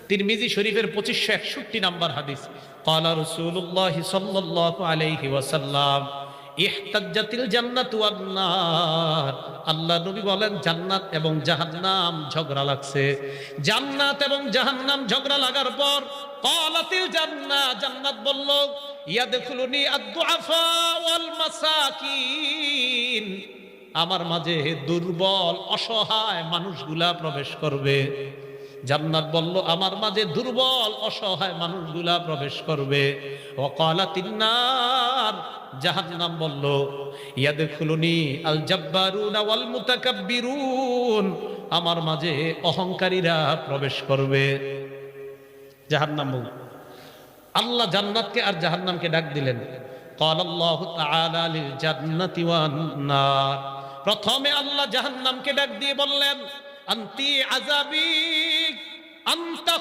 তিরমিজি শরীফের 2561 নম্বর হাদিস, ক্বালা রাসূলুল্লাহ সাল্লাল্লাহু আলাইহি ওয়াসাল্লাম ইহতাজ্জাতিল জান্নাতু ওয়ান নার। আল্লাহ নবী বলেন জান্নাত এবং জাহান্নাম ঝগড়া লাগছে। জান্নাত এবং জাহান্নাম ঝগড়া লাগার পর ক্বালাতিল জান্নাত, জান্নাত বলল ইয়াদখুলুনি আদ-দুআফা ওয়াল মাসাকিন, আমার মাঝে দুর্বল অসহায় মানুষগুলা প্রবেশ করবে। জান্নাত বলল আমার মাঝে দুর্বল অসহায় মানুষগুলা প্রবেশ করবে। ওয়াকালাতিন নার, জাহান্নাম বলল ইয়াদখুলুনি আল জাব্বারুনা ওয়াল মুতাকাব্বিরুন, আমার মাঝে অহংকারীরা প্রবেশ করবে। জাহান্নাম বলল, আল্লাহ জান্নাতকে আর জাহান্নামকে ডাক দিলেন। ক্বালাল্লাহু তাআলা লিল জান্নাতি ওয়ান নার, প্রথমে আল্লাহ জাহান্নামকে ডাক দিয়ে বললেন আনতি আযাবি আনতাকি